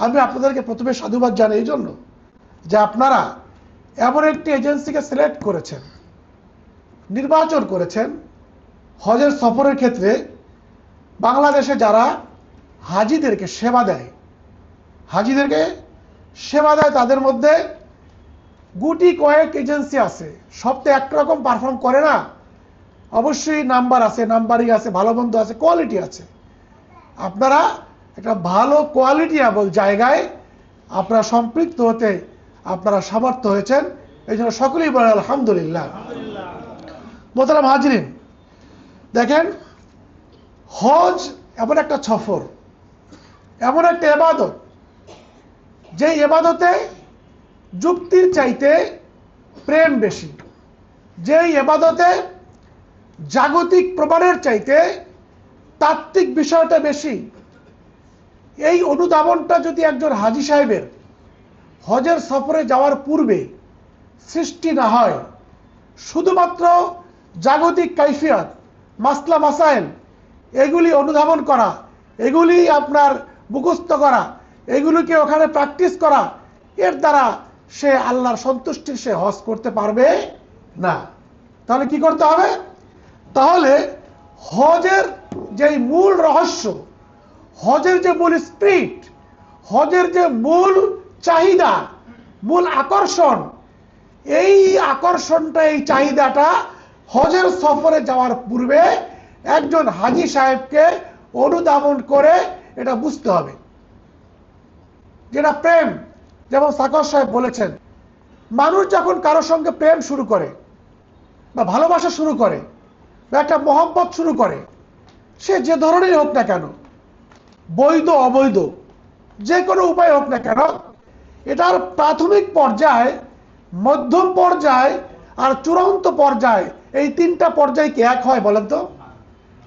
আমি আপনাদেরকে প্রথমে সাধুবাদ জানাই এই জন্য যে আপনারা এমন একটি এজেন্সিকে সিলেক্ট করেছেন, নির্বাচন করেছেন হজের সফরের ক্ষেত্রে বাংলাদেশে যারা হাজিদেরকে সেবা দেয়, তাদের মধ্যে গুটি কয়েক এজেন্সি আছে। সব তো একরকম পারফর্ম করে না, অবশ্যই নাম্বার আছে, নাম্বারিং আছে, ভালো মন্দ আছে, কোয়ালিটি আছে। আপনারা একটা ভালো কোয়ালিটিয়াবল জায়গায় আপনারা সম্পৃক্ত হতে আপনারা সামর্থ্য হয়েছেন, এই জন্য সকলেই বলেন আলহামদুলিল্লাহ। মোহতারাম হাজরিন, দেখেন হজ এমন একটা সফর, এমন একটা ইবাদত, যে ইবাদতে যুক্তির চাইতে প্রেম বেশি, যে ইবাদতে জাগতিক প্রমাণের চাইতে তাত্ত্বিক বিষয়টা বেশি। এই অনুধাবনটা যদি একজন হাজী সাহেবের হজের সফরে যাওয়ার পূর্বে সৃষ্টি না হয়, শুধুমাত্র জাগতিক কাইফিয়াত, মাসলা মাসাইল এগুলি অনুধাবন করা, এগুলি আপনার মুখস্থ করা, এগুলিকে ওখানে প্র্যাকটিস করা, এর দ্বারা সে আল্লাহর সন্তুষ্টির সে হজ করতে পারবে না। তাহলে কি করতে হবে? তাহলে হজের যে মূল রহস্য, হজের যে মূল স্পিরিট, হজের যে মূল চাহিদা, মূল আকর্ষণ, এই আকর্ষণটা, এই চাহিদাটা হজের সফরে যাওয়ার পূর্বে একজন হাজী সাহেবকে অনুধাবন করে এটা বুঝতে হবে। যেটা প্রেম, যেমন সাকর সাহেব বলেছেন, মানুষ যখন কারো সঙ্গে প্রেম শুরু করে বা ভালোবাসা শুরু করে বা একটা মহব্বত শুরু করে, সে যে ধরনের হোক না কেন, বৈধ অবৈধ যে কোনো উপায় হোক না কেন, এটার প্রাথমিক পর্যায়, মধ্যম পর্যায় আর চূড়ান্ত পর্যায়, এই তিনটা পর্যায় কি এক হয় বলেন তো?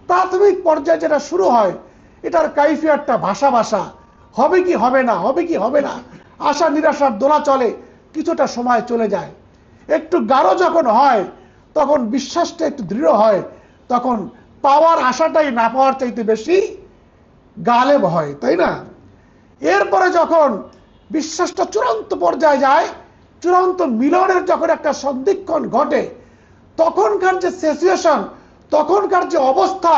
প্রাথমিক পর্যায়ে যেটা শুরু হয়, এটার কাইফিয়াতটা ভাষা ভাষা, হবে কি হবে না, হবে কি হবে না, আশা নিরাশার দোলা চলে, কিছুটা সময় চলে যায়। একটু গাঢ় যখন হয়, তখন বিশ্বাসটা একটু দৃঢ় হয়, তখন পাওয়ার আশাটাই না পাওয়ার চাইতে বেশি গালেব হয়, তাই না? এরপরে যখন বিশ্বাসটা চূড়ান্ত পর্যায়ে যায়, চূড়ান্ত মিলনের যখন একটা সন্ধিক্ষণ ঘটে, তখনকার যে সিচুয়েশন, তখনকার যে অবস্থা,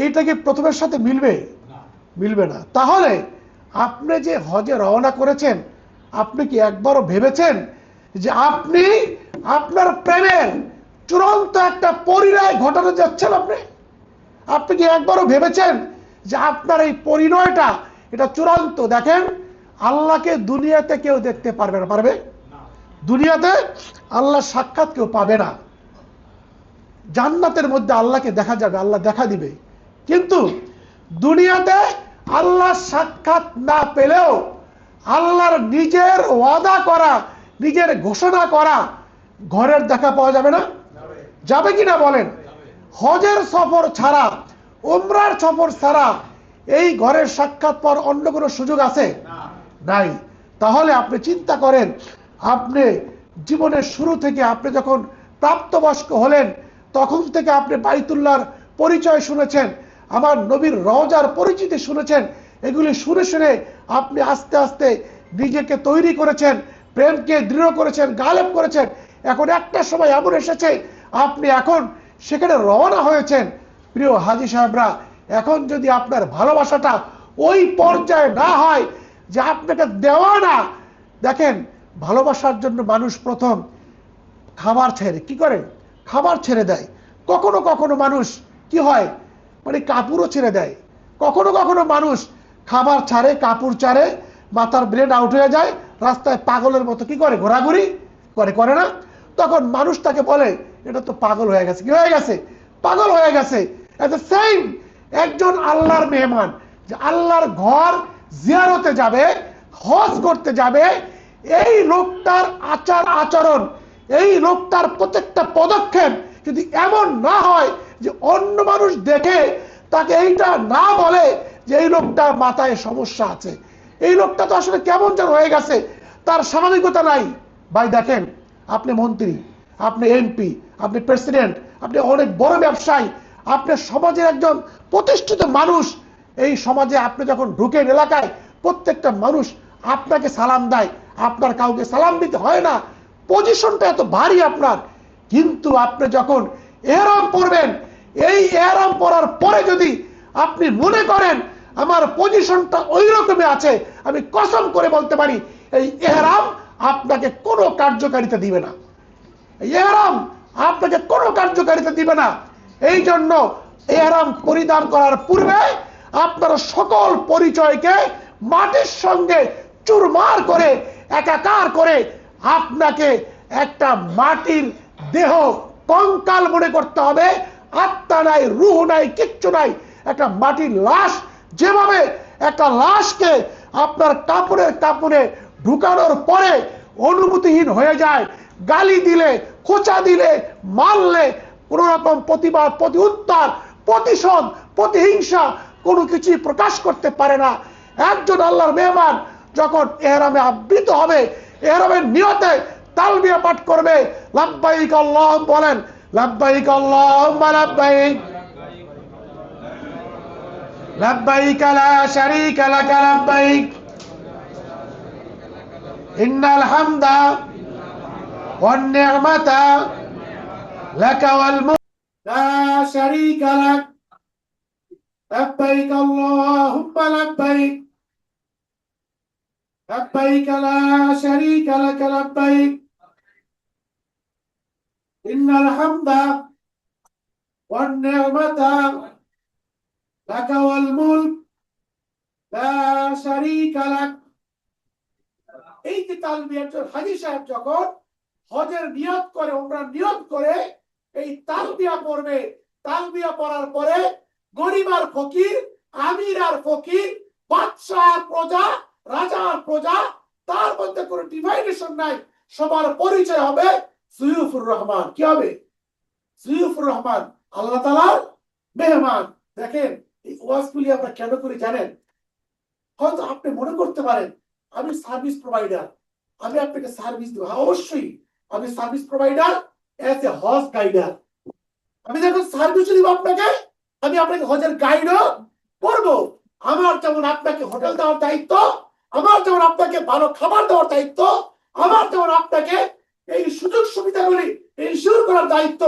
এইটা কি প্রথমের সাথে মিলবে? মিলবে না। তাহলে আপনি যে হজে রওনা করেছেন, আপনি কি একবারও ভেবেছেন যে আপনি আপনার প্রেমের চূড়ান্ত একটা পরিণয় ঘটাতে যাচ্ছেন? আপনি কি একবারও ভেবেছেন যে আপনার এই পরিণয়টা এটা চূড়ান্ত? দেখেন, আল্লাহকে দুনিয়াতে কেউ দেখতে পারবে না, পারবে? দুনিয়াতে আল্লাহ সাক্ষাৎ কেউ পাবে না। জান্নাতের মধ্যে আল্লাহকে দেখা যাবে, আল্লাহ দেখা দিবে, কিন্তু দুনিয়াতে আল্লাহ সাক্ষাৎ না পেলেও আল্লাহর নিজের ওয়াদা করা, নিজের ঘোষণা করা ঘরের দেখা পাওয়া যাবে না? যাবে কিনা বলেন? হজের সফর ছাড়া, উমরার সফর ছাড়া এই ঘরের সাক্ষাৎ পাওয়ার অন্য কোনো সুযোগ আছে? নাই। তাহলে আপনি চিন্তা করেন, আপনি জীবনের শুরু থেকে, আপনি যখন প্রাপ্তবয়স্ক হলেন, তখন থেকে আপনি বাইতুল্লাহর পরিচয় শুনেছেন, আমার নবীর রওজার পরিচিতি শুনেছেন, এগুলি শুনে শুনে আপনি আস্তে আস্তে নিজেকে তৈরি করেছেন, প্রেমকে দৃঢ় করেছেন, গালেব করেছেন। এখন একটা সময় এমন এসেছে, আপনি এখন সেখানে রওনা হয়েছেন। প্রিয় হাজী সাহেবরা, এখন যদি আপনার ভালোবাসাটা ওই পর্যায়ে না হয় যে আপনাকে দেওয়া না, দেখেন, ভালোবাসার জন্য মানুষ প্রথম খাবার ছেড়ে কি করে? খাবার ছেড়ে দেয়। কখনো কখনো মানুষ কি হয়, মানে কাপড়ও ছেড়ে দেয়। কখনো কখনো মানুষ খাবার ছাড়ে, কাপড় ছাড়ে, মাথার ব্রেন আউট হয়ে যায়, রাস্তায় পাগলের মতো কি করে? ঘোরাঘুরি করে, করে না? তখন মানুষ তাকে বলে, এটা তো পাগল হয়ে গেছে। কি হয়ে গেছে? পাগল হয়ে গেছে। এট দ্য সেম, একজন আল্লাহর মেহমান যে আল্লাহর ঘর জিয়ারতে যাবে, হজ করতে যাবে, এই লোকটার আচার আচরণ, এই লোকটার প্রত্যেকটা পদক্ষেপ যদি এমন না হয় যে অন্য মানুষ দেখে তাকে এইটা না বলে যে এই লোকটার মাথায় সমস্যা আছে, এই লোকটা তো আসলে কেমন যেন হয়ে গেছে, তার স্বাভাবিকতা নাই। ভাই দেখেন, আপনি মন্ত্রী, আপনি এমপি, আপনি প্রেসিডেন্ট, আপনি অনেক বড় ব্যবসায়ী, আপনি সমাজের একজন প্রতিষ্ঠিত মানুষ, এই সমাজে আপনি যখন ঢুকেন এলাকায়, প্রত্যেকটা মানুষ আপনাকে সালাম দেয়, আপনার কাউকে সালাম দিতে হয় না, পজিশনটা এত ভারী আপনার। কিন্তু আপনি যখন এহরাম পরবেন, এই এহরাম পরার পরে যদি আপনি মনে করেন আমার পজিশনটা ওই রকমই আছে, আমি কসম করে বলতে পারি এই এহরাম আপনাকে কোনো কার্যকারিতা দিবে না, এহরাম আপনাকে কোনো কার্যকারিতা দিবে না। এই জন্য এহরাম পরিধান করার পূর্বে আপনার সকল পরিচয়কে মাটির সঙ্গে চুরমার করে একাকার করে আপনাকে একটা মাটির দেহ কঙ্কাল মনে করতে হবে। আত্মা নাই, রূহ নাই, কিচ্ছু নাই, একটা মাটির লাশ। যেভাবে একটা লাশকে আপনার কাপড়ের কাপড়ে ঢুকানোর পরে অনুভূতিহীন হয়ে যায়, গালি দিলে, খোঁচা দিলে, মারলে কোন রকম প্রতিবাদ, প্রতি উত্তর, প্রতিশোধ, প্রতিহিংসা কোনো কিছুই প্রকাশ করতে পারে না, একজন আল্লাহর মেহমান যখন এহরামে আবৃত হবে, এহরামের নিয়তে তালবিয়া পাঠ করবে, লাব্বাইক আল্লাহুম্মা, বলেন লাব্বাইক আল্লাহুম্মা লাব্বাইক, লাব্বাইক লা শারীকা লাকা লাব্বাইক, ইন্নাল হামদা ওয়ান নি'মাতা লাকা ওয়াল মুলক লা শারীকা লাক, লাব্বাইক আল্লাহুম্মা লাব্বাইক, লাব্বাইক লা শারীকা লাকা লাব্বাইক, ইন্নাল হামদা ওয়ান নি'মাতা লাকা ওয়াল মুলক লা শারীকা লাক। এই যে তালবিয়াতুল হাজি সাহেব যখন হজের নিয়ত করে, উমরার নিয়ত করে এই তালবিয়া পড়বে, তালবিয়া পড়ার পরে গরিব আর ফকির, আমির আর ফকির, বাদশাহ আর প্রজা, রাজা আর প্রজা, তার মধ্যে কোনো ডিভাইডেশন নাই, সবার পরিচয় হবে সুয়ুফুর রহমান। কি হবে? সুয়ুফুর রহমান, আল্লাহ তাআলার মেহমান। দেখেন এই ওয়াজগুলি আমরা কেন করি জানেন? হয়তো আপনি মনে করতে পারেন আমি সার্ভিস প্রোভাইডার, আমি আপনাকে সার্ভিস দেবো। অবশ্যই আমি সার্ভিস প্রোভাইডার অ্যাজ এ হজ গাইডার। আমি যখন সার্ভিস দিব আপনাকে, আমি আপনাকে হজের গাইডও করবো। আমার যেমন আপনাকে হোটেল দেওয়ার দায়িত্ব, আমার যেমন আপনাকে ভালো খাবার দেওয়ার দায়িত্ব, আমার যেমন আপনাকে এই সুযোগ সুবিধাগুলি ইনশিওর করার দায়িত্ব,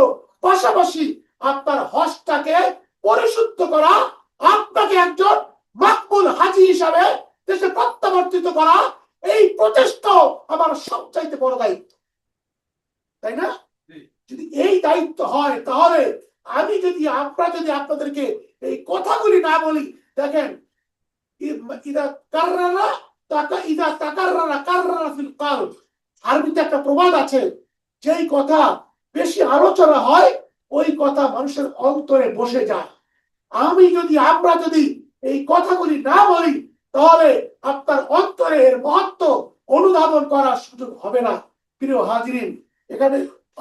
পাশাপাশি আপনার হজটাকে পরিশুদ্ধ করা, আপনাকে একজন মাকবুল হাজি হিসাবে দেশে প্রত্যাবর্তিত করা, এই প্রচেষ্টা আমার সবচাইতে বড় দায়িত্ব, তাই না? যদি এই দায়িত্ব হয়, তাহলে আমি যদি, আমরা যদি আপনাদেরকে এই কথাগুলি না বলি, দেখেন ইদা কাররারা তাকা, ইদা তাকাররারা কাররারা ফিল কলব। আরবিতে একটা প্রবাদ আছে, যেই কথা বেশি আলোচনা হয় ওই কথা মানুষের অন্তরে বসে যায়। আমরা যদি এই কথাগুলি না বলি, তাহলে আপনার অন্তরে এর মহত্ব অনুধাবন করার সুযোগ হবে না। প্রিয় হাজিরিন, এখানে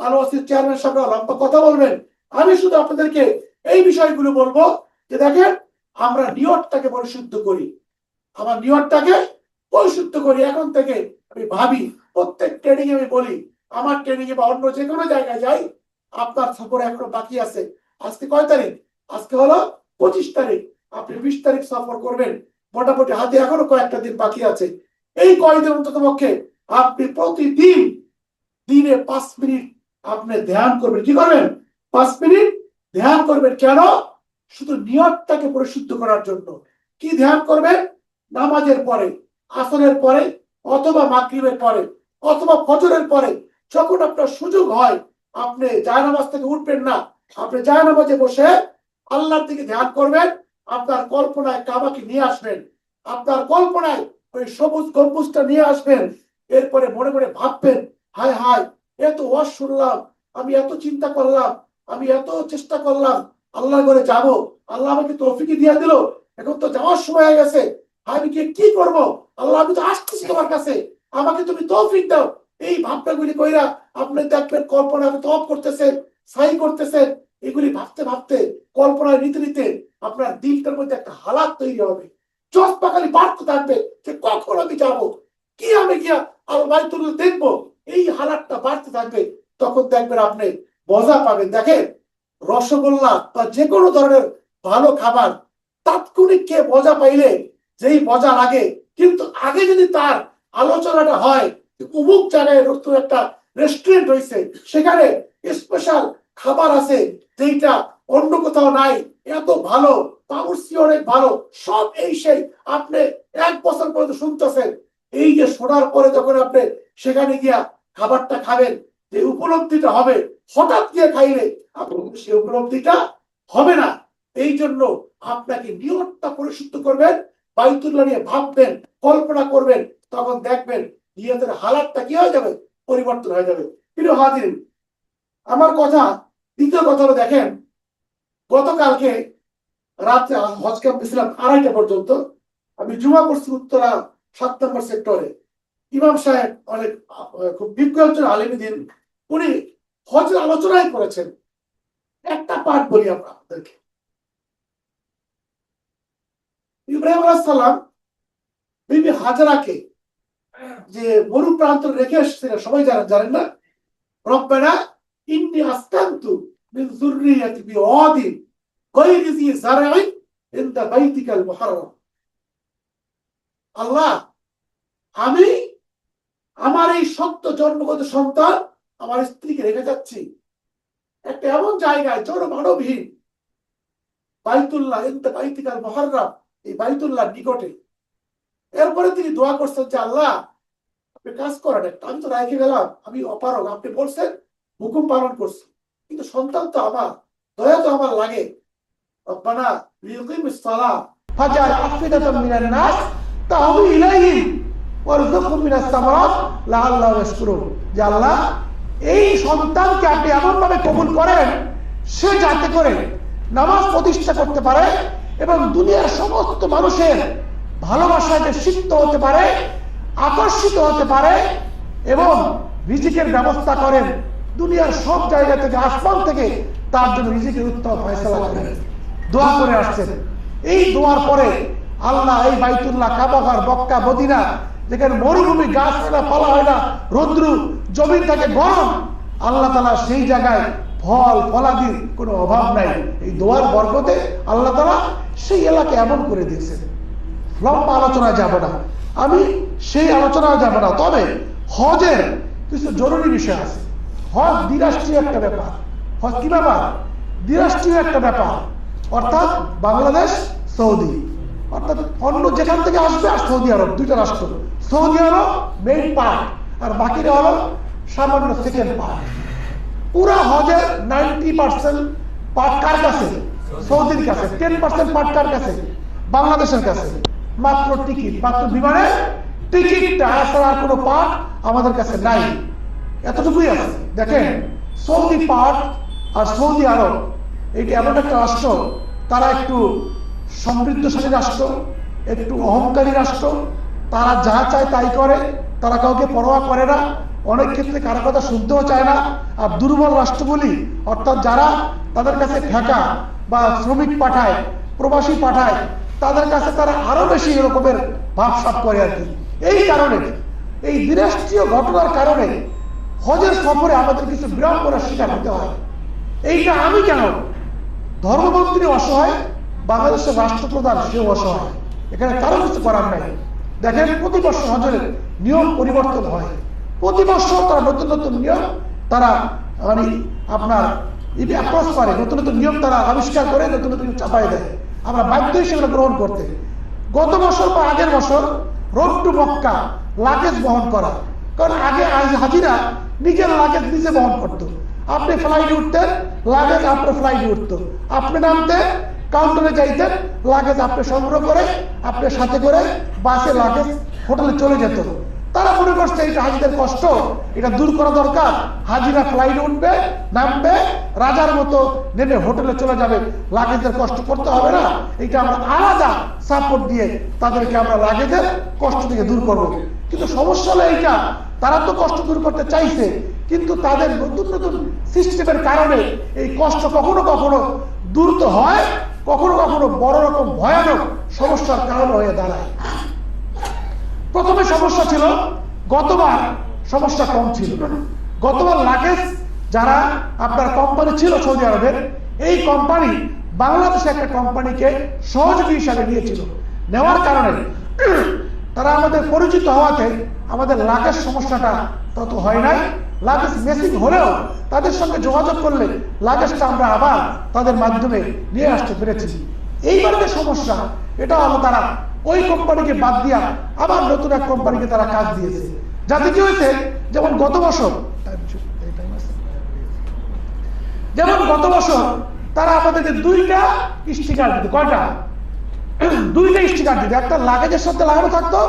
আলোচিত চেয়ারম্যান সাহেব লম্বা কথা বলবেন, আমি শুধু আপনাদেরকে এই বিষয়গুলো বলবো যে দেখেন, আমরা নিয়তটাকে পরিশুদ্ধ করি, আমার নিয়তটাকে পরিশুদ্ধ করি। এখন থেকে আমি ভাবি, প্রত্যেক ট্রেনিং আমি বলি, আমার ট্রেনিং এ বা অন্য যে কোনো জায়গায় যাই, আপনার সফর এখনো বাকি আছে। আজকে কয় তারিখ? আজকে হলো 25 তারিখ। আপনি 20 তারিখ সফর করবেন, মোটামুটি হাতে এখনো কয়েকটা দিন বাকি আছে। এই কয়েকদিন অন্তত পক্ষে আপনি প্রতিদিন দিনে 5 মিনিট আপনি ধ্যান করবেন। কি করবেন? 5 মিনিট ধ্যান করবেন। কেন? শুধু নিয়তটাকে পরিশুদ্ধ করার জন্য। কি ধ্যান করবেন? নামাজের পরে, আসরের পরে, অথবা মাগরিবের পরে, অথবা ফজরের পরে, যখন আপনার সুযোগ হয়, আপনি জায়নামাজ থেকে উঠবেন না, আপনি জায়নামাজে বসে আল্লাহর দিকে ধ্যান করবেন। আপনার কল্পনায় কাবাকে নিয়ে আসবেন, আপনার কল্পনায় ওই সবুজ গম্বুজটা নিয়ে আসবেন। এরপরে মনে মনে ভাববেন, হায় হায়, এত ওয়াজ শুনলাম, আমি এত চিন্তা করলাম, আমি এত চেষ্টা করলাম আল্লাহর ঘরে যাব, আল্লাহ আমাকে তৌফিক দিয়ে দিল, এখন তো যাওয়ার সময় হয়ে গেছে, আমি কি করব? আল্লাহ, আমি তো আসতেছি তোমার কাছে, আমাকে তুমি তৌফিক দাও। এই ভাবনাগুলি কইরা আপনি দেখবেন কল্পনা তওয়াব করতেছেন, সাই করতেছেন। এগুলি ভাবতে ভাবতে, কল্পনায় নিতে নিতে আপনার দিলটার মধ্যে একটা হালাত তৈরি হবে, চোখ পাখালি বাড়তে থাকবে যে কখন আমি যাব, কি আমি গিয়া আল বাইতুল দেখবো, এই হালাতটা বাড়তে থাকবে। তখন দেখবেন আপনি মজা পাবেন। দেখেন, রসগোল্লা বা যে কোনো ধরনের ভালো খাবার তাৎক্ষণিক খেয়ে মজা পাইলে যেই মজা লাগে, কিন্তু আগে যদি তার আলোচনাটা হয় অমুক জায়গায় নতুন একটা রেস্টুরেন্ট হয়েছে, সেখানে স্পেশাল খাবার আছে যেটা অন্য কোথাও নাই, এত ভালো, পাউরসি অনেক ভালো, সব এই সেই, আপনি 1 বছর পর্যন্ত শুনতেছেন। এই যে শোনার পরে যখন আপনি সেখানে গিয়া খাবারটা খাবেন, যে উপলব্ধিটা হবে, হঠাৎ গিয়ে খাইলে আপনার সেই উপলব্ধিটা হবে না। এই জন্য আপনাকে নিয়তটা পরিশুদ্ধ করবেন, বাইতুল্লাহ নিয়ে ভাববেন, কল্পনা করবেন, তখন দেখবেন নিয়তের হালাতটা কি হয়ে যাবে, পরিবর্তন হয়ে যাবে। প্রিয় হাজিরিন, আমার কথা, দ্বিতীয় কথা হলো, দেখেন গতকালকে রাতে হজ ক্যাম্প ছিলাম 2:30টা পর্যন্ত। আমি জুমা করছি উত্তরা 7 নম্বর সেক্টরে। ইমাম সাহেব অনেক খুব বিজ্ঞ একজন আলেম দিন, উনি হজের আলোচনাই করেছেন। একটা পাঠ বলি আমরা আপনাদেরকে। ইব্রাহিম আলাইহিস সালাম বিবি হাজারাকে যে মরু প্রান্তরে রেখে এসেছিলেন, সবাই জানেন না? রব্বানা ইন্নী আসকানতু মিন যুররিয়াতি বিওয়াদিন গায়রি যি যারইন ইনদা বাইতিকাল মুহাররাম। আল্লাহ, আমি আমার এই সত্য জন্মগত সন্তান আমার স্ত্রীকে রেখে যাচ্ছি একটা এমন জায়গায় জনমানবহীন, বাইতুল্লাহ ইনদা বাইতিকাল মুহাররাম, এই বাইতুল্লাহ নিকটে। এরপরে তিনি দোয়া করছেন যে আল্লাহ, আপনি কাজ করেন একটা, আমি তো রেখে গেলাম, আমি অপারগ, আপনি বলছেন, হুকুম পালন করছি, কিন্তু সন্তান তো আমার, দয়া তো আমার লাগে। রব্বানা লিয়ুকিমিস সালাহ ফাজআল আফিদাতাম মিনান নাস তাহবি ইলাইহিম ওয়ারযুকহুম মিনাস সামারাত লাআল্লাহুম ইয়াশকুরুন। যে আল্লাহ, এই সন্তানকে আপনি এমন ভাবে কবুল করেন, সে যাতে করে নামাজ প্রতিষ্ঠা করতে পারে এবং দুনিয়ার সমস্ত মানুষের ভালোবাসাকে সিক্ত হতে পারে, আকর্ষিত হতে পারে, এবং রিজিকের ব্যবস্থা করেন। দুনিয়ার সব জায়গা থেকে, আসমান থেকে তার জন্য রিজিকের উত্তম ফয়সালা করেন। দোয়া করে আসছেন। এই দোয়ার পরে আল্লাহ এই বাইতুল্লাহ, কাবাঘর, মক্কা, মদিনা, যেখানে মরুভূমি, গাছপালা পালা হয় না, রৌদ্র, জমিন থাকে গরম, আল্লাহ তাআলা সেই জায়গায় ফল ফলাদির কোনো অভাব নাই। এই দোয়ার বরকতে আল্লাহ তাআলা সেই এলাকা এমন করে দিয়েছেন। লম্বা আলোচনায় যাব না, আমি সেই আলোচনায় যাব না। তবে হজের কিছু জরুরি বিষয় আছে। হজ দ্বিরাষ্ট্রীয় একটা ব্যাপার। হজ কি ব্যাপার? দ্বিরাষ্ট্রীয় একটা ব্যাপার। অর্থাৎ বাংলাদেশ, সৌদি, অর্থাৎ অন্য যেখান থেকে আসবে, আর সৌদি আরব, দুইটা রাষ্ট্র। সৌদি আরব মেইন পার্ট, আর বাকিরা হলো সামান্য সেকেন্ড পার্ট। পুরা হজের 90% পার্ট কার কাছে? সৌদির কাছে। 10% পার্ট কার কাছে? বাংলাদেশের কাছে। মাত্র টিকিট, মাত্র বিমানের টিকিটটা ছাড়া আর কোনো পার্ট আমাদের কাছে নাই। এতটুকুই আছে। দেখেন, সৌদি পার্ট আর সৌদি আরব, এইটা এমন একটা রাষ্ট্র, তারা একটু সমৃদ্ধশালী রাষ্ট্র, একটু অহংকারী রাষ্ট্র। তারা যা চায় তাই করে, তারা কাউকে পরোয়া করে না, অনেক ক্ষেত্রে কারো কথা শুনতেও চায় না। আর দুর্বল রাষ্ট্রগুলি, অর্থাৎ যারা তাদের কাছে ঠেকা বা শ্রমিক পাঠায়, প্রবাসী পাঠায়, তাদের কাছে তারা আরো বেশি এরকমের ভাবসাব করে আর কি। এই কারণে, এই দ্বিরাষ্ট্রীয় ঘটনার কারণে হজের সফরে আমাদের কিছু বিড়ম্বনার শিকার হতে হয়। এইটা আমি কেন? ধর্মমন্ত্রী অসহায়, বাংলাদেশের রাষ্ট্রপ্রধান সেও অসহায়, এখানে কারো কিছু করার নাই। দেখেন, প্রতি বছর হজের নিয়ম পরিবর্তন হয়। প্রতি বছর তারা নতুন নতুন নিয়ম, তারা মানে আপনার অ্যাপ্রোচ করে, নতুন নতুন নিয়ম তারা আবিষ্কার করে, নতুন নতুন চাপাই দেয়। আমরা বাধ্য সেগুলো গ্রহণ করতে। গত বছর বা আগের বছর রোড টু মক্কা লাগেজ বহন করা, কারণ আগে হাজিরা নিজের লাগেজ নিজে বহন করতো। আপনি ফ্লাইটে উঠতেন, লাগেজ আপনার ফ্লাইটে উঠতো, আপনি নামতেন, কাউন্টারে যাইতেন, লাগেজ আপনি সংগ্রহ করে আপনি সাথে করে বাসে লাগেজ হোটেলে চলে যেত। তারা মনে করছে এটা হাজিদের কষ্ট, এটা দূর করা দরকার। হাজিরা ফ্লাইটে উঠবে, নামবে, রাজার মতো নেমে হোটেলে চলে যাবে, লাগেজের কষ্ট করতে হবে না। এটা আমরা আলাদা সাপোর্ট দিয়ে তাদেরকে আমরা লাগেজের কষ্ট থেকে দূর করবো। কিন্তু সমস্যা হলো এইটা, তারা তো কষ্ট দূর করতে চাইছে, কিন্তু তাদের নতুন নতুন সিস্টেমের কারণে এই কষ্ট কখনো কখনো দূর তো হয়, কখনো কখনো বড় রকম ভয়ানক সমস্যার কারণ হয়ে দাঁড়ায়। প্রথমে সমস্যা ছিল, গতবার সমস্যা কম ছিল। গতবার লাগেজ যারা আপনার কোম্পানি ছিল সৌদি আরবের, এই কোম্পানি বাংলাদেশে একটা কোম্পানিকে সহযোগী হিসাবে নিয়েছিল। নেওয়ার কারণে তারা আমাদের পরিচিত হওয়াতে আমাদের লাগেজ সমস্যাটা তত হয় নাই। লাগেজ মিসিং হলেও তাদের সঙ্গে যোগাযোগ করলে লাগেজটা আমরা আবার তাদের মাধ্যমে নিয়ে আসতে পেরেছি। এইবার যে সমস্যা এটা হলো তারা ওই কোম্পানিকে বাদ দিয়া আবার নতুন এক কোম্পানিকে তারা কাজ দিয়েছে, যাতে কি হয়েছে যেমন গত বছর তারা আমাদেরকে দুইটা স্টিকার দিত। কয়টা? দুইটা স্টিকার দিত। একটা লাগেজের সাথে লাগানো থাকতো,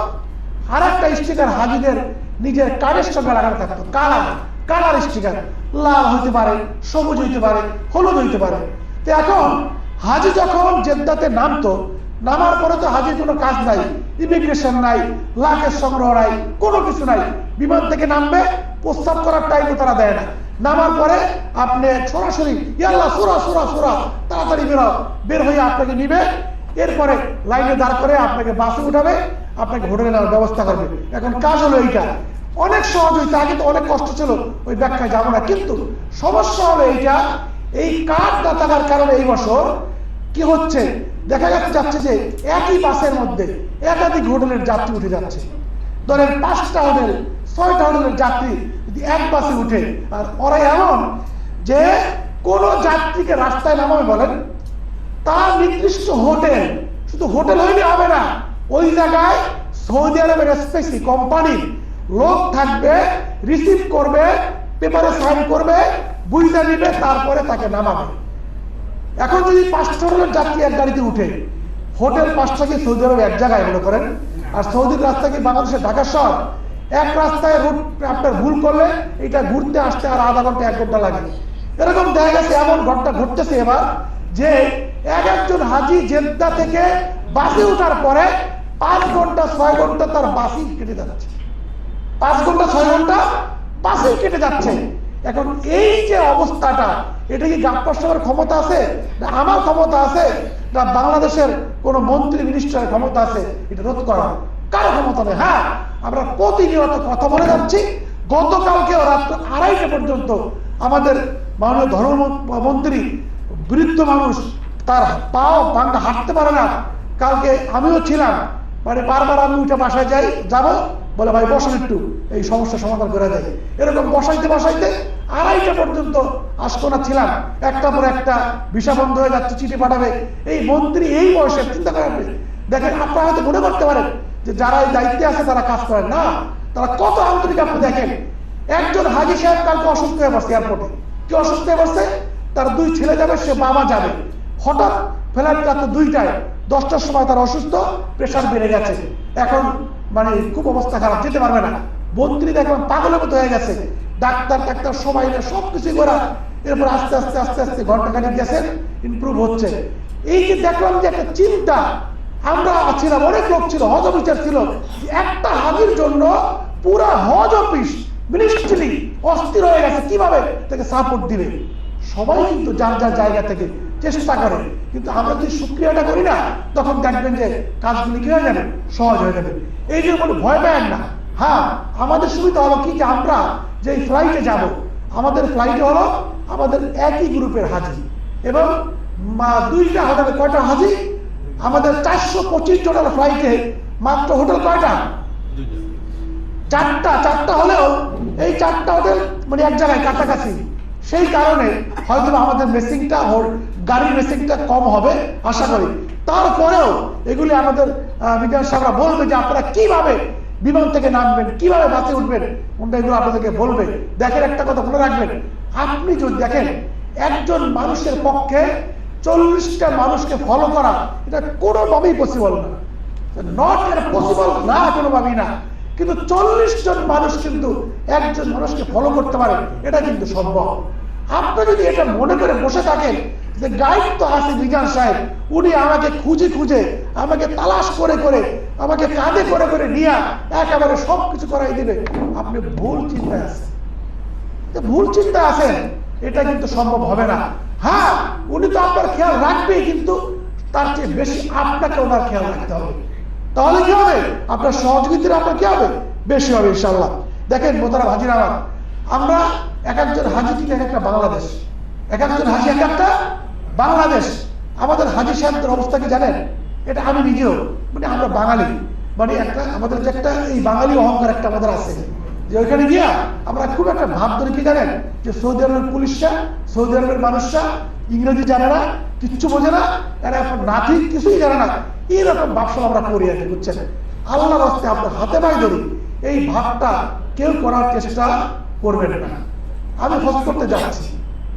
আর একটা স্টিকার হাজিদের নিজের কার্ডের সঙ্গে লাগানো থাকতো। কালার স্টিকার, লাল হইতে পারে, সবুজ হইতে পারে, হলুদ হইতে পারে। তো এখন হাজি যখন জেদ্দাতে নামতো, নামার পরে তো হাজির কোনো কাজ নাই, ইমিগ্রেশন নাই, লাগেজ সংগ্রহ নাই, কোনো কিছু নাই। বিমান থেকে নামবে, প্রস্তাব করার টাইমও তারা দেয় না। নামার পরে আপনি সরাসরি ইয়াল্লাহ সুরা সুরা সুরা তাড়াতাড়ি বের হয়ে আপনাকে নিবে, এরপরে লাইনে দাঁড় করে আপনাকে বাসে উঠাবে, আপনাকে হোটেলে নেওয়ার ব্যবস্থা করবে। এখন কাজ হলো এইটা, অনেক সহজ হইতে, আগে তো অনেক কষ্ট ছিল, ওই ব্যাখ্যায় যাবো না। কিন্তু সমস্যা হলো এইটা, এই কার্ড না থাকার কারণে এই বছর কি হচ্ছে, দেখা যাচ্ছে যে একই বাসের মধ্যে একাধিক হোটেলের যাত্রী উঠে যাচ্ছে। ধরেন 5টা হোটেল 6টা হোটেলের যাত্রী যদি এক বাসে উঠে, আর ওরা এমন যে কোন যাত্রীকে রাস্তায় নামাবে বলেন, তার নির্দিষ্ট হোটেল, শুধু হোটেল হইলে হবে না, ওই জায়গায় সৌদি আরবের স্পেশাল কোম্পানির লোক থাকবে, রিসিভ করবে, পেপারে সাইন করবে, বুঝতে নিবে, তারপরে তাকে নামাবে। এখন যদি 5টা হোটেলের যাত্রী এক গাড়িতে উঠে, হোটেল 5টা কি সৌদি আরবে এক জায়গায় মনে করেন, আর সৌদির রাস্তা কি বাংলাদেশের ঢাকা শহর, এক রাস্তায় রুট আপনার ভুল করলে এটা ঘুরতে আসতে আর আধা ঘন্টা 1 ঘন্টা লাগে। এরকম দেখা গেছে, এমন ঘটনা ঘটতেছে এবার যে একজন হাজি জেদ্দা থেকে বাসে উঠার পরে 5 ঘন্টা 6 ঘন্টা তার বাসই কেটে যাচ্ছে, 5 ঘন্টা 6 ঘন্টা বাসই কেটে যাচ্ছে। এখন এই যে অবস্থাটা, এটা কি গাপ্পার সাহেবের ক্ষমতা আছে, না আমার ক্ষমতা আছে, না বাংলাদেশের কোন মন্ত্রী মিনিস্টারের ক্ষমতা আছে এটা রোধ করা? কারো ক্ষমতা নেই। হ্যাঁ, আমরা প্রতিনিয়ত কথা বলে যাচ্ছি। গতকালকে রাত 2:30 পর্যন্ত আমাদের মাননীয় ধর্মমন্ত্রী, বৃদ্ধ মানুষ, তার পাও ভাঙা, হাঁটতে পারে না। কালকে আমিও ছিলাম, মানে বারবার আমি উঠে বাসায় যাবো, বলে ভাই বসেন একটু, এই সমস্যা সমাধান করে দেয়। এরকম বসাইতে 2:30 পর্যন্ত আসকোনা ছিলাম। একটা পর একটা ভিসা বন্ধ হয়ে যাচ্ছে, চিঠি পাঠাবে। এই মন্ত্রী এই বয়সে চিন্তা করেন, দেখেন আপনারা হয়তো মনে করতে পারেন যে যারা এই দায়িত্বে আছে তারা কাজ করেন না, তারা কত আন্তরিক। আপনি দেখেন, একজন হাজি সাহেব কালকে অসুস্থ হয়ে পড়ছে এয়ারপোর্টে। কি অসুস্থ হয়ে পড়ছে? তার 2 ছেলে যাবে, সে বাবা যাবে। হঠাৎ ফ্লাইট রাত 2টায়, 10টার সময় তার অসুস্থ, প্রেশার বেড়ে গেছে, এখন মানে খুব অবস্থা খারাপ, যেতে পারবে না। মন্ত্রী দেখলাম পাগলের মতো হয়ে গেছে, ডাক্তার সবাই সবকিছু করা। এরপর আস্তে আস্তে আস্তে আস্তে ঘন্টাখানেক গেছেন, ইমপ্রুভ হচ্ছে। এই যে দেখলাম যে একটা চিন্তা, আমরা ছিলাম, অনেক লোক ছিল, হজ অফিসার ছিল, একটা হাজির জন্য পুরা হজ অফিস মিনিস্ট্রি অস্থির হয়ে গেছে, কিভাবে তাকে সাপোর্ট দিবে। সবাই কিন্তু যার যার জায়গা থেকে চেষ্টা করে, কিন্তু আমরা যদি শুক্রিয়াটা করি না, তখন দেখবেন যে কাজগুলি কি হয়ে যাবে, সহজ হয়ে যাবে। এই যে কোনো ভয় পায় না। হ্যাঁ, আমাদের সুবিধা হলো কি, যে আমরা যে ফ্লাইটে যাব, আমাদের ফ্লাইটে হলো আমাদের একই গ্রুপের হাজি, এবং 2টা হোটেলে কয়টা হাজি, আমাদের 425 জনের ফ্লাইটে মাত্র হোটেল কয়টা? 4টা হলেও এই 4টা হোটেল মানে এক জায়গায় কাছাকাছি। সেই কারণে হয়তো আমাদের মেসিংটা, গাড়ির মেসিংটা কম হবে আশা করি। তারপরেও এগুলি আমাদের বিজ্ঞান সাহেবরা বলবে যে আপনারা কিভাবে বিমান থেকে নামবেন, কিভাবে বাসে উঠবেন, কোনটা এগুলো আপনাদেরকে বলবে। দেখেন, একটা কথা মনে রাখবেন, আপনি যদি দেখেন একজন মানুষের পক্ষে 40টা মানুষকে ফলো করা, এটা কোনোভাবেই পসিবল না, নট পসিবল না, কোনোভাবেই না। কিন্তু 40 জন মানুষ কিন্তু একজন মানুষকে ফলো করতে পারে, এটা কিন্তু সম্ভব। আপনি যদি এটা মনে করে বসে থাকেন যে গাইড তো আছে মিজান সাহেব, উনি আমাকে খুঁজে খুঁজে, আমাকে তালাশ করে করে, আমাকে কাঁধে করে করে নিয়ে একেবারে সবকিছু করাই দিবে, আপনি ভুল চিন্তায় আছেন। ভুল চিন্তায় আছেন, এটা কিন্তু সম্ভব হবে না। হ্যাঁ, উনি তো আপনার খেয়াল রাখবেই, কিন্তু তার চেয়ে বেশি আপনাকে ওনার খেয়াল রাখতে হবে। তাহলে কি হবে, আপনার সহযোগিতা আপনার কি হবে, বেশি হবে ইনশাআল্লাহ। দেখেন মোহতারাম হাজিরা আমার, আমরা এক একজন হাজি কিন্তু এক একটা বাংলাদেশ, এক একজন হাজি এক একটা বাংলাদেশ। আমাদের হাজি সাহেবদের অবস্থা কি জানেন? এটা আমি নিজেও, মানে আমরা বাঙালি, মানে একটা আমাদের যে একটা এই বাঙালি অহংকার একটা আমাদের আছে, যে ওইখানে গিয়া আমরা খুব একটা ভাব ধরে কি জানেন, যে সৌদি আরবের পুলিশরা, সৌদি আরবের মানুষরা ইংরেজি জানে না, কিচ্ছু বোঝে না, এরা এখন নাথি কিছুই জানে না, এইরকম ভাবসব আমরা করি আর কি, বুঝছেন? আল্লাহর রাস্তায় আপনার হাতে পায়ে ধরি এই ভাবটা কেউ করার চেষ্টা করবেন না। আমি হজ করতে যাচ্ছি,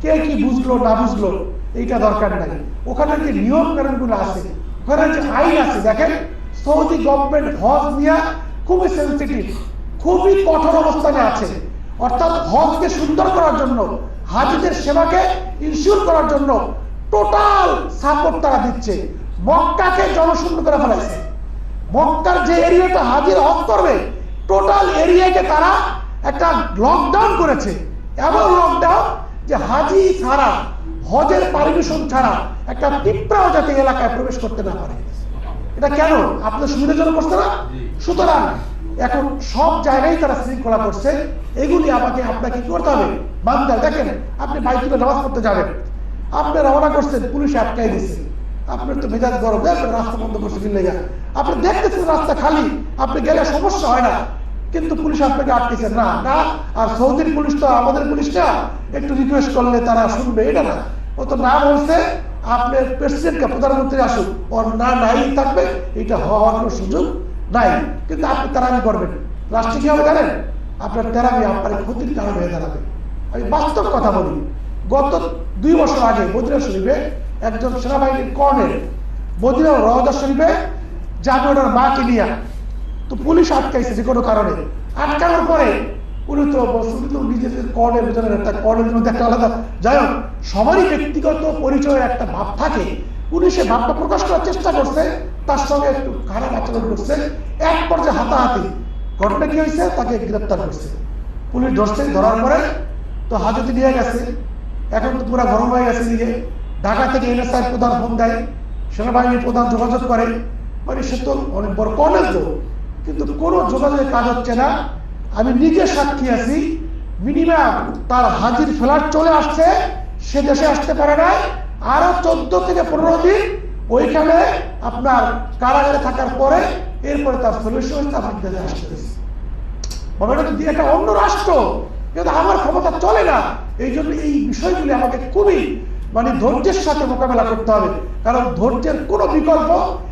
কে কি বুঝলো না বুঝলো এইটা দরকার নাই। ওখানে যে নিয়ম কানুনগুলো আছে, ওখানে যে আইন আছে, দেখেন সৌদি গভর্নমেন্ট হজ নিয়ে খুবই সেন্সিটিভ, খুবই কঠোর অবস্থানে আছে। অর্থাৎ হজকে সুন্দর করার জন্য, হাজিদের সেবাকে ইনশিওর করার জন্য টোটাল সাপোর্ট তারা দিচ্ছে। মক্কাকে জনশূন্য করে ফেলাইছে। মক্কার যে এরিয়াটা হাজির হজ করবে, টোটাল এরিয়াকে তারা একটা লকডাউন করেছে। এমন লকডাউন যে হাজি ছাড়া, হজের পারমিশন ছাড়া একটা পিঁপড়াও যাতে এলাকায় প্রবেশ করতে না পারে। এটা কেন? আপনার সুবিধার জন্য করছে না? সুতরাং এখন সব জায়গায় তারা শৃঙ্খলা করছে। এগুলি আপনাকে কি করতে হবে? মানতে হবে। দেখেন আপনি বাইতুল্লাহ নামাজ পড়তে যাবেন, আপনি রওনা করছেন, পুলিশ আটকাই দিচ্ছে, আপনার তো মেজাজ গরম, রাস্তা বন্ধ করছে কিনলে গা, আপনি দেখতেছেন রাস্তা খালি, আপনি গেলে সমস্যা হয় না, কিন্তু পুলিশ আপনাকে আটকেছেন না। না, আর সৌদির পুলিশ তো আমাদের পুলিশটা একটু রিকোয়েস্ট করলে তারা শুনবে, এটা না। ও তো না বলছে আপনার প্রেসিডেন্টকে, প্রধানমন্ত্রী আসুক, ওর না নাই থাকবে, এটা হওয়ার কোনো সুযোগ নাই। কিন্তু আপনি তেরামি করবেন, লাস্টে কি হবে জানেন? আপনার তেরামি আপনার ক্ষতির কারণ হয়ে দাঁড়াবে। আমি বাস্তব কথা বলি, গত 2 বছর আগে মদিনা শরীফে একজন সেনাবাহিনীর কর্নেল মদিনা রওজা শরীফে যাবে ওনার মাকে নিয়ে, তো পুলিশ আটকাইছে যে কোনো কারণে। আটকানোর পরে উনি তো নিজের কর্নেল, একটা কর্নেলের মধ্যে একটা আলাদা, যাই হোক সবারই ব্যক্তিগত পরিচয়ের একটা ভাব থাকে। উনি সে ভাবটা প্রকাশ করার চেষ্টা করছে, তার সঙ্গে একটু খারাপ আচরণ করছে, এক পর্যায়ে হাতাহাতি। ঘটনা কি হয়েছে? তাকে গ্রেপ্তার করছে পুলিশ, ধরছে। ধরার পরে তো হাজতে নিয়ে গেছে। এখন তো পুরো গরম হয়ে গেছে দিকে। ঢাকা থেকে এনএসআই প্রধান ফোন দেয়, সেনাবাহিনীর প্রধান যোগাযোগ করে, মানে সে তো অনেক বড় কর্নেল তো, কিন্তু কোনো যোগাযোগের কাজ হচ্ছে না। আমি নিজে সাক্ষী আছি, মিনিমাম তার হাজির ফ্লাইট চলে আসছে, সে দেশে আসতে পারে না, আরো 14 থেকে 15 দিন ওইখানে আপনার কারাগারে থাকার পরে এরপরে তার সলিউশন আপনার দেশে আসতেছে। এটা অন্য রাষ্ট্র, কিন্তু আমার ক্ষমতা চলে না। এই জন্য এই বিষয়গুলি আমাকে খুবই মানে ধৈর্যের সাথে মোকাবেলা করতে হবে, কারণ ধৈর্যের কোনো বিকল্প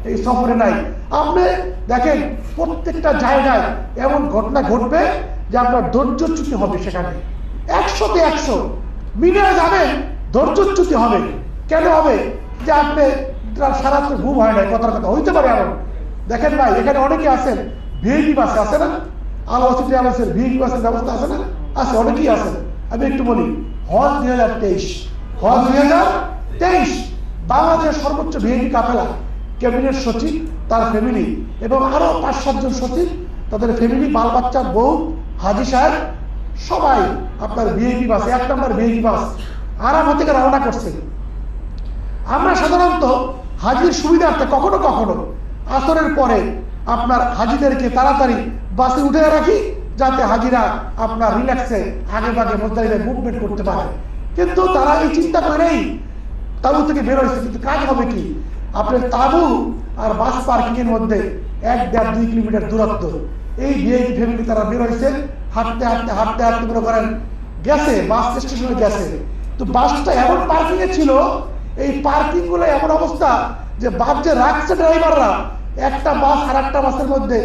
এই সফরে নাই। আপনি দেখেন প্রত্যেকটা জায়গায় এমন ঘটনা ঘটবে যে আপনার ধৈর্যচ্যুতি হবে, সেখানে 100-তে 100 মিলে যাবেন, ধৈর্যচ্যুতি হবে। কেন হবে? যে আপনি সারাত্র ঘুম হয় না, কথার কথা হইতে পারে। এমন দেখেন ভাই, এখানে অনেকে আছেন ভিআইপি বাসে, আছে না? আলোচিত আলোচের ভিআইপি বাসের ব্যবস্থা আছে না? আছে, অনেকেই আছেন। আমি একটু বলি, হজ 2023, হজ 2023 বাংলাদেশের সর্বোচ্চ ভিআইপি কাফেলা, ক্যাবিনেট সচিব, তার ফ্যামিলি এবং আরো 5-7 জন সচিব, তাদের ফ্যামিলি, বাল বাচ্চা, বউ, হাজি সাহেব, সবাই আপনার ভিআইপি বাস, 1 নম্বর ভিআইপি বাস আরাম থেকে রওনা করছে। আমরা সাধারণত হাজির সুবিধার্থে কখনো কখনো আসরের পরে আপনার হাজিদেরকে তাড়াতাড়ি বাসে উঠে রাখি, যাতে হাজিরা আপনার রিল্যাক্সে আগে ভাগে মুজদালিফায় মুভমেন্ট করতে পারে। কিন্তু তারা এই চিন্তা করেই তাবু থেকে বের হয়েছে। কিন্তু কাজ হবে কি? আপনার তাবু আর বাস পার্কিং এর মধ্যে 1-1.5-2 কিলোমিটার দূরত্ব। এই ভিআইপি ফ্যামিলি তারা বের হয়েছে, হাঁটতে হাঁটতে হাঁটতে হাঁটতে মনে করেন গেছে, বাস স্টেশনে গেছে। তো বাসটা এমন পার্কিং এ ছিল, এই পার্কিং গুলো এমন অবস্থা যে বাস যে রাখছে ড্রাইভাররা, একটা বাস আর একটা বাসের মধ্যে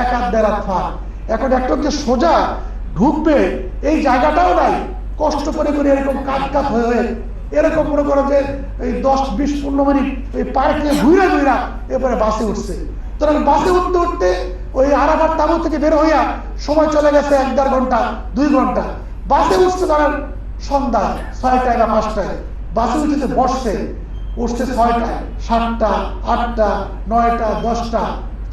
1-1.5 হাত ফাঁক। এখন একটা যে সোজা ঢুকবে এই জায়গাটাও নাই, কষ্ট করে করে এরকম কাট কাট হয়ে হয়ে এরকম মনে করো যে এই 10-20-15 মিনিট এই পার্কে ঘুরে ঘুরা এরপরে বাসে উঠছে। তখন বাসে উঠতে উঠতে ওই আরাফাত তাবু থেকে বের হইয়া সময় চলে গেছে 1-1.5 ঘন্টা 2 ঘন্টা। বাসে উঠছে ধরেন সন্ধ্যা 6টায় বা 5টায়, বাসে উঠেছে বসছে, উঠছে 6টায়, 7টা, 8টা, 9টা, 10টা,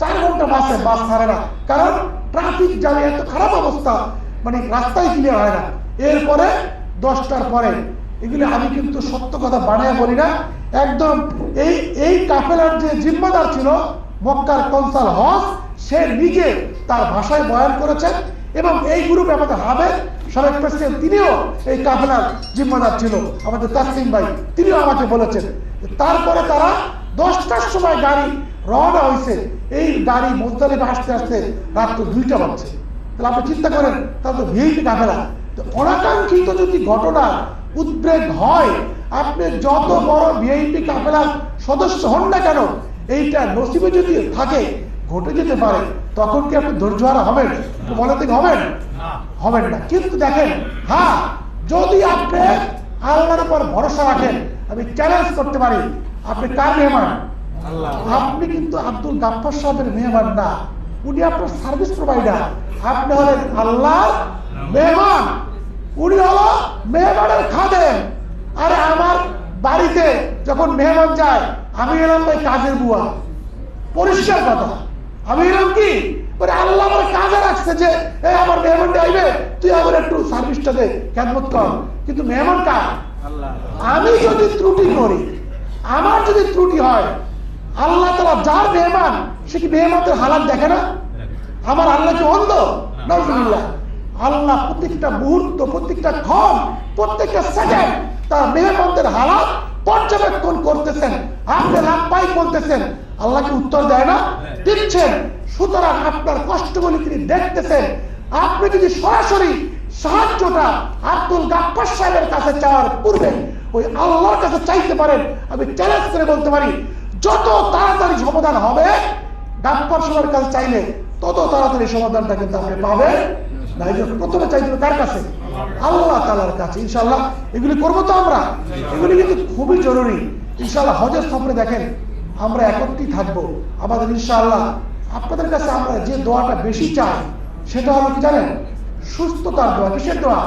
4 ঘন্টা বাসে, বাস ছাড়ে না। কারণ ট্রাফিক জ্যামে এত খারাপ অবস্থা, মানে রাস্তায় ক্লিয়ার হয় না। এরপরে 10টার পরে, এগুলি আমি কিন্তু সত্য কথা বানায় বলি না, একদম এই কাফেলার যে জিম্মাদার ছিল মক্কার কনসাল হজ, সে নিজে তার ভাষায় বয়ান করেছেন। এবং এই গ্রুপে আমাদের হাবেব সাবেক প্রেসিডেন্ট, তিনিও এই কাফেলার জিম্মাদার ছিল, আমাদের তাসলিম ভাই, তিনিও আমাকে বলেছেন। তারপরে তারা 10টার সময় গাড়ি রওনা হয়েছে, এই গাড়ি মুজদালিফা আসতে আসতে রাত্র 2টা বাজছে। তাহলে আপনি চিন্তা করেন, তাহলে তো ভিআইপি কাফেলা। তো অনাকাঙ্ক্ষিত যদি ঘটনা উদ্বেগ হয়, আপনি যত বড় ভিআইপি কাফেলার সদস্য হন না কেন, এইটা নসিবে যদি থাকে ঘটে যেতে পারে, তখন কি আপনি ধৈর্যহারা হবেন? বলে থেকে হবেন? হবেন না। কিন্তু দেখেন, হ্যাঁ, যদি আপনি আল্লাহর উপর ভরসা রাখেন, আমি চ্যালেঞ্জ করতে পারি, আপনি কার মেহমান? আপনি কিন্তু আব্দুল গাফফার সাহেবের মেহমান না, উনি আপনার সার্ভিস প্রোভাইডার। আপনি হলেন আল্লাহর মেহমান, উনি হলো মেহমানের খাদেম। আরে আমার বাড়িতে যখন মেহমান যায়, আমি এলাম ভাই কাজের বুয়া, পরিষ্কার কথা। আমি এলাম কি আল্লাহ আমার কাজে রাখছে যে আমার মেহমানটা আইবে, তুই আমার একটু সার্ভিসটা দে, খেদমত কর। কিন্তু মেহমান কার? আমি যদি ত্রুটি করি, আমার যদি ত্রুটি হয়, আল্লাহ তাআলা যার মেহমান, সে কি মেহমানদের হালাত দেখে না? আমার আল্লাহ কি অন্ধ? নাউজুবিল্লাহ। আল্লাহ প্রত্যেকটা মুহূর্ত, প্রত্যেকটা ক্ষণ, প্রত্যেকটা সেকেন্ড তার মেহমানদের হালাত পর্যবেক্ষণ করতেছেন। আপনি লাভবাই বলতেছেন, আল্লাহকে উত্তর দেয় না? দিচ্ছেন। সুতরাং আপনার কষ্টগুলি তিনি দেখতেছেন। আপনি যদি সরাসরি সাহায্যটা আব্দুল গাফফার সাহেবের কাছে চাওয়ার পূর্বে ওই আল্লাহর কাছে চাইতে পারেন, আমি চ্যালেঞ্জ করে বলতে পারি, যত তাড়াতাড়ি সমাধান হবে গাফফার সাহেবের কাছে চাইলে, তত তাড়াতাড়ি সমাধানটা কিন্তু আপনি পাবেন না। এই জন্য প্রথমে চাইতে হবে কার কাছে? আল্লাহ তাআলার কাছে। ইনশাআল্লাহ এগুলি করবো তো আমরা, এগুলি কিন্তু খুবই জরুরি। ইনশাআল্লাহ হজের সফরে দেখেন আমরা একত্রিত থাকবো। আমাদের ইনশাআল্লাহ আপনাদের কাছে আমরা যে দোয়াটা বেশি চাই, সেটা হলো কি জানেন? সুস্থতার দোয়া। কিসের দোয়া?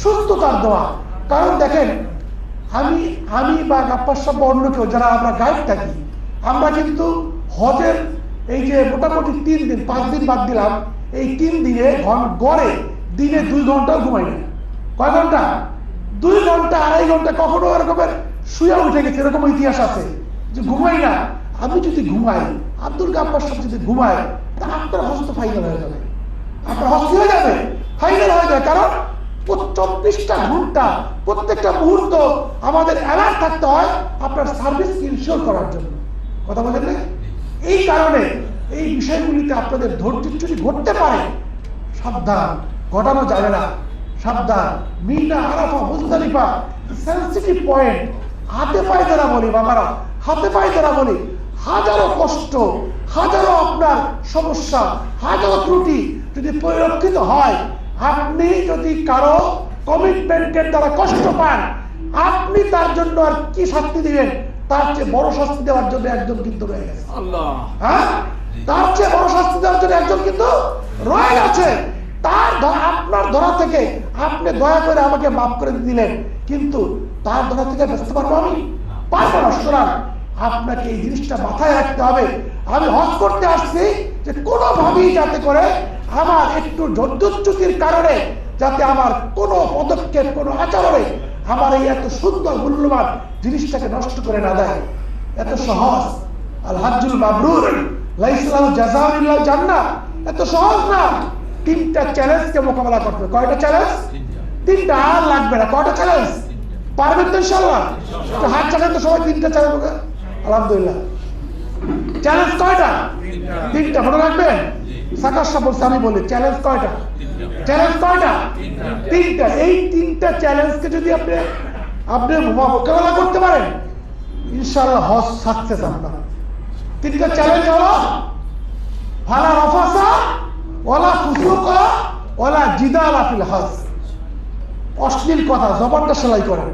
সুস্থতার দোয়া। কারণ দেখেন, আমি বা গাফফার সাহেব বা অন্য কেউ যারা আমরা গাইড থাকি, আমরা কিন্তু হজের এই যে মোটামুটি 3 দিন 5 দিন বাদ দিলাম, এই 3 দিনে গড়ে দিনে 2 ঘন্টাও ঘুমাই না। কয় ঘন্টা? 2 ঘন্টা, 2.5 ঘন্টা, কখনো এরকমের শুয়ে উঠে গেছে, এরকম ইতিহাস আছে যে ঘুমাই না। আমি যদি ঘুমাই, আব্দুল গাফফার সাহেব যদি ঘুমায়, তা আপনার হজ তো ফাইনাল হয়ে যাবে, আপনার হজ হয়ে যাবে, ফাইনাল হয়ে যাবে। কারণ 24টা ঘন্টা প্রত্যেকটা মুহূর্ত আমাদের অ্যালার্ট থাকতে হয় আপনার সার্ভিস ইনশিওর করার জন্য। কথা বলেন না? এই কারণে এই বিষয়গুলিতে আপনাদের ধৈর্যচ্যুতি ঘটতে পারে, সাবধান, ঘটানো যাবে না, সাবধান। Mina, Arafah, Muzdalifah sensitive point. হাতে পায়ে ধরা বলি বাবারা, হাতে পায়ে ধরা বলি, হাজারো কষ্ট, হাজারো আপনার সমস্যা, হাজারো ত্রুটি যদি পরিলক্ষিত হয়, আপনি যদি কারো কমিটমেন্টের দ্বারা কষ্ট পান, আপনি তার জন্য আর কি শাস্তি দিবেন? তার চেয়ে বড় শাস্তি দেওয়ার জন্য একজন কিন্তু রয়ে গেছে। হ্যাঁ, তার চেয়ে বড় শাস্তি দেওয়ার জন্য একজন কিন্তু রয়ে গেছে। আপনার ধরা থেকে আপনি দয়া করে আমাকে মাফ করে দিলেন, কিন্তু তার ধরা থেকে বাঁচতে পারবো আমি? পারবো না। সুতরাং আপনাকে এই জিনিসটা মাথায় রাখতে হবে। আমি হজ করতে আসছি যে কোনোভাবেই যাতে করে আমার একটু ধৈর্যচ্যুতির কারণে যাতে আমার কোনো পদক্ষেপ, কোনো আচরণে আমার এই এত সুন্দর মূল্যবান জিনিসটাকে নষ্ট করে না দেয়। এত সহজ। আল হাজ্জুল মাবরুর লাইসা লাহু জাযাউন ইল্লাল জান্নাহ, এত সহজ না। 3টা চ্যালেঞ্জকে মোকাবেলা করতে হবে। কয়টা চ্যালেঞ্জ? 3টা। আর লাগবে না। কয়টা চ্যালেঞ্জ? পারবেন তো ইনশাআল্লাহ? তো হাত চালান তো সবাই। 3টা চ্যালেঞ্জ। আলহামদুলিল্লাহ। চ্যালেঞ্জ কয়টা? 3টা। মনে রাখবেন। সাকার সাহেব বলছে, আমি বলি চ্যালেঞ্জ কয়টা? চ্যালেঞ্জ কয়টা? 3টা। এই 3টা চ্যালেঞ্জকে যদি আপনি মোকাবেলা করতে পারেন, ইনশাআল্লাহ হজ সাকসেস আপনার। 3টা চ্যালেঞ্জ হলো ফালা রাফাসা ওয়ালা ফুসুকা ওয়ালা জিদালা ফিল হজ। অশ্লীল কথা, জবানটা সেলাই করেন।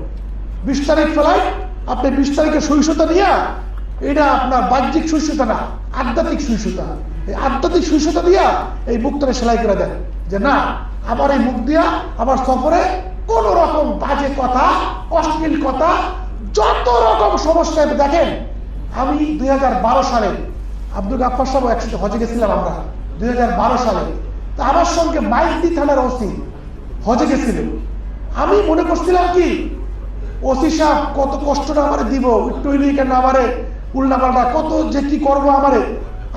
20 তারিখ ফ্লাইট, আপনি 20 তারিখে সহিষ্ণুতা নিয়ে, এটা আপনার বাহ্যিক সহিষ্ণুতা না, আধ্যাত্মিক সহিষ্ণুতা। এই আধ্যাত্মিক সহিষ্ণুতা দিয়া এই মুখটাকে সেলাই করে দেন যে না, আমার এই মুখ দিয়া আমার সফরে কোন রকম বাজে কথা, অশ্লীল কথা, যত রকম সমস্যা। দেখেন, আমি 2012 সালে আব্দুল গাফফার সাহেব একসাথে হজে গেছিলাম আমরা 2012 সালে। তো আমার সঙ্গে মাইজদি থানার ওসি হজে গেছিল। আমি মনে করছিলাম কি, ওসি সাহেব কত কষ্ট না আমারে দিব, একটু কেন আমারে উল্টাপাল্টা কত যে কি করবো আমারে।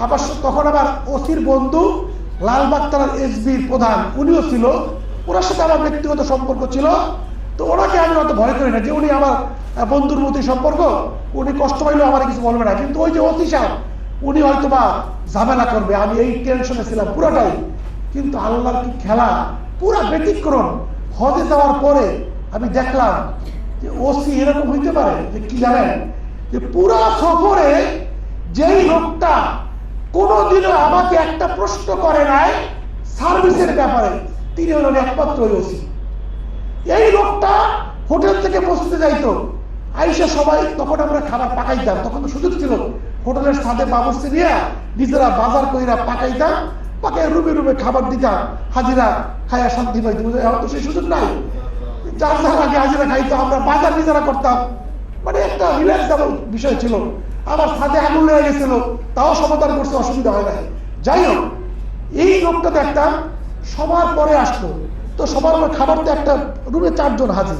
আবার তখন আবার ওসির বন্ধু লালবাগ থানার এসবির প্রধান, উনিও ছিল, ওনার সাথে আমার ব্যক্তিগত সম্পর্ক ছিল। তো ওনাকে আমি অত ভয় করি না, যে উনি আমার বন্ধুর মতোই সম্পর্ক, উনি কষ্ট পাইলেও আমার কিছু বলবে না। কিন্তু ওই যে ওসি সাহেব, উনি হয়তোবা ঝামেলা করবে, আমি এই টেনশনে ছিলাম পুরোটাই। কিন্তু আল্লাহর কি খেলা, পুরা ব্যতিক্রম। হজে যাওয়ার পরে আমি দেখলাম যে ওসি এরকম হইতে পারে যে কি জানেন, যে পুরা সফরে যেই লোকটা কোনোদিনও আমাকে একটা প্রশ্ন করে নাই সার্ভিসের ব্যাপারে, তিনি হলেন একমাত্র ওই ওসি। এই লোকটা হোটেল থেকে বসতে যাইতো, আইসা সবাই, তখন আমরা খাবার পাকাইতাম, তখন তো সুযোগ ছিল, হোটেলের সাথে বাবুর্চি নিয়ে নিজেরা বাজার কইরা পাকাইতাম, পাকাই রুমে রুমে খাবার দিতাম, হাজিরা খাইয়া শান্তি পাইতো। এখন তো সেই সুযোগ নাই, যার যার আগে হাজিরা খাইতো, আমরা বাজার নিজেরা করতাম, মানে একটা রিল্যাক্সেবল বিষয় ছিল। আমার সাথে আগুন লেগে গেছিল, তাও সমাধান করতে অসুবিধা হয় না। যাই হোক, এই লোকটা দেখতাম সবার পরে আসতো, তো সবার পর খাবার তো একটা রুমে 4 জন হাজির,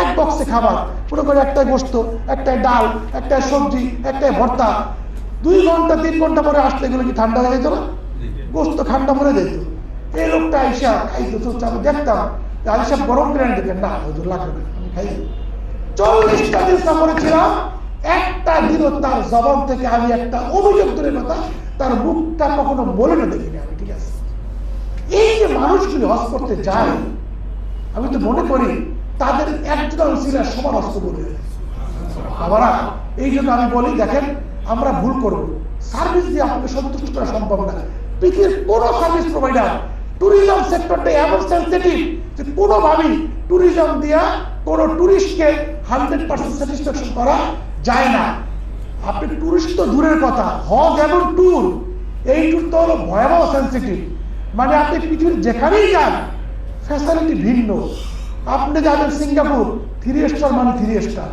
এক বক্সে খাবার, পুরো করে একটাই গোস্ত, একটাই ডাল, একটাই সবজি, একটাই ভর্তা। 2 ঘন্টা 3 ঘন্টা পরে আসলে এগুলো কি ঠান্ডা হয়ে যেত না? গোস্ত ঠান্ডা মরে যেত। এই লোকটা আইসা খাইতো, তো আমি দেখতাম আইসা গরম করে দেখেন, না হুজুর লাগবে না, আমি খাই। 40টা দিন সফরে ছিলাম, একটা দিনও তার জবান থেকে আমি একটা অভিযোগ দূরের কথা, তার মুখটা কখনো বলে না দেখিনি আমি। ঠিক আছে, এই যে মানুষগুলি হজ করতে যায়, আমি তো মনে করি তাদের একজন ছিল সবার হজ কবুল হয়ে যায়। বাবারা, এই জন্য আমি বলি, দেখেন আমরা ভুল করব, সার্ভিস দিয়ে আপনাকে সন্তুষ্ট করা সম্ভব না। পৃথিবীর কোন সার্ভিস প্রোভাইডার, ট্যুরিজম সেক্টরটা এমন সেন্সিটিভ যে কোনোভাবেই ট্যুরিজম দিয়া কোন ট্যুরিস্টকে 100% স্যাটিসফ্যাকশন করা যায় না। আপনি ট্যুরিস্ট তো দূরের কথা, হজ এবং ট্যুর, এই ট্যুর তো হলো ভয়াবহ সেন্সিটিভ। মানে আপনি পৃথিবীর যেখানেই যান ফ্যাসিলিটি ভিন্ন। আপনি যাবেন সিঙ্গাপুর, 3 স্টার মানে 3 স্টার।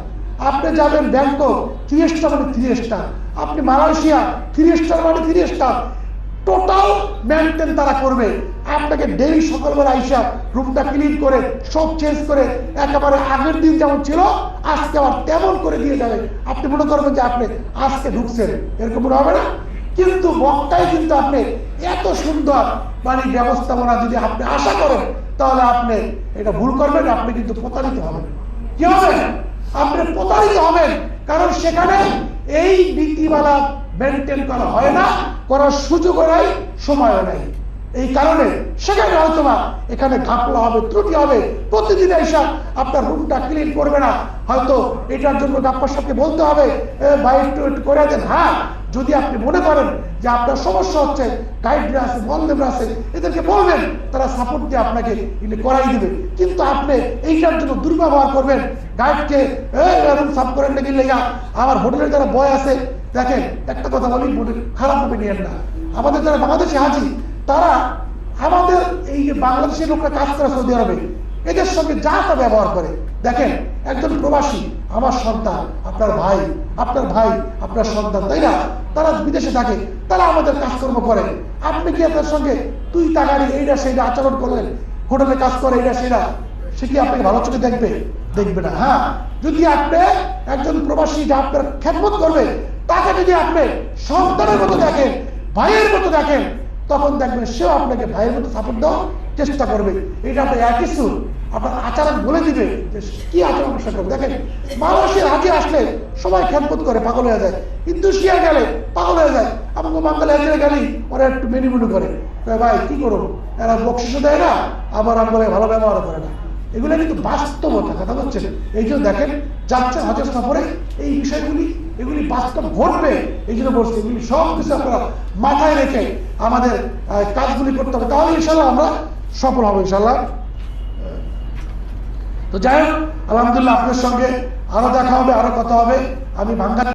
আপনি যাবেন ব্যাংকক, 3 স্টার মানে 3 স্টার। আপনি মালয়েশিয়া, 3 স্টার মানে 3 স্টার। টোটাল মেনটেন তারা করবে। আপনাকে ডেইলি সকালবেলা আইসা রুমটা ক্লিন করে সব চেঞ্জ করে একেবারে আগের দিন যেমন ছিল আজকে আবার তেমন করে দিয়ে যাবে। আপনি মনে করবেন যে আপনি আজকে ঢুকছেন, এরকম মনে হবে না? কিন্তু মক্কায় কিন্তু আপনি এত সুন্দর মানে ব্যবস্থাপনা যদি আপনি আশা করেন, তাহলে আপনি এটা ভুল করবেন, আপনি কিন্তু প্রতারিত হবেন। কি হবে? আপনি প্রতারিত হবেন, কারণ সেখানে এই নীতিমালা মেনটেন করা হয় না, করার সুযোগও নাই, সময়ও নাই। এই কারণে সেখানে হয়তো না, এখানে ঘাপলা হবে, ত্রুটি হবে। প্রতিদিন এসে আপনার রুমটা ক্লিন করবে না, হয়তো এটার জন্য আপনার সাথে বলতে হবে ভাই একটু করে দেন। হ্যাঁ, যদি আপনি মনে করেন যে আপনার সমস্যা হচ্ছে, গাইডরা আছে, মলদেবরা আছে, এদেরকে বলবেন, তারা সাপোর্ট দিয়ে আপনাকে করাই দিবে। কিন্তু আপনি এইটার জন্য দুর্ব্যবহার করবেন, গাইডকে রুম সাফ করেন নাকি লেগা। আমার হোটেলের যারা বয় আছে, দেখেন একটা কথা বলি, খারাপ ভাবে নিয়েন না। আমাদের যারা বাংলাদেশি হাজি, তারা আমাদের এই যে বাংলাদেশের লোকরা কাজ করে সৌদি আরবে, এদের সঙ্গে যা তা ব্যবহার করে। দেখেন একজন প্রবাসী, আমার সন্তান, আপনার ভাই, আপনার সন্তান, তাই না? তারা বিদেশে থাকে, তারা আমাদের কাজকর্ম করে। আপনি কি আপনার সঙ্গে তুই তাগাড়ি এইটা সেইটা আচরণ করলেন, হোটেলে কাজ করে এইটা সেটা, সে কি আপনাকে ভালো চোখে দেখবে? দেখবে না। হ্যাঁ, যদি আপনি একজন প্রবাসী যা আপনার খেদমত করবে, তাকে যদি আপনি সন্তানের মতো দেখেন, ভাইয়ের মতো দেখেন, তখন দেখবেন সেও আপনাকে ভাইয়ের মতো সাপোর্ট দেওয়ার চেষ্টা করবে। এটা আপনার একই সুর, আপনার আচরণ বলে দিবে যে কি আচরণ করবে। দেখেন মালয়েশিয়ার হাজি আসলে সবাই খেদমত করে, পাগল হয়ে যায়। ইন্দোনেশিয়া গেলে পাগল হয়ে যায়। আমাকে বাঙালি হাজিরা গেলেই ওরা একটু মেনিমুনি করে, ভাই কি করবো, এরা বকশিসও দেয় না, আবার আমাকে ভালো ব্যবহার করে না। এগুলো কিন্তু বাস্তবতা, কথা বলছেন। এই জন্য দেখেন যাচ্ছেন হজের সফরে, এই বিষয়গুলি এগুলি বাস্তব ঘটবে। এই জন্য বলছি, এগুলি সব কিছু আপনারা মাথায় রেখে আমাদের কাজগুলি করতে হবে, তাহলে ইনশাল্লাহ আমরা সফল হবো ইনশাল্লাহ। তো যাই হোক, আলহামদুলিল্লাহ আপনার সঙ্গে আরো দেখা হবে, আরো কথা হবে। আমি বাংলা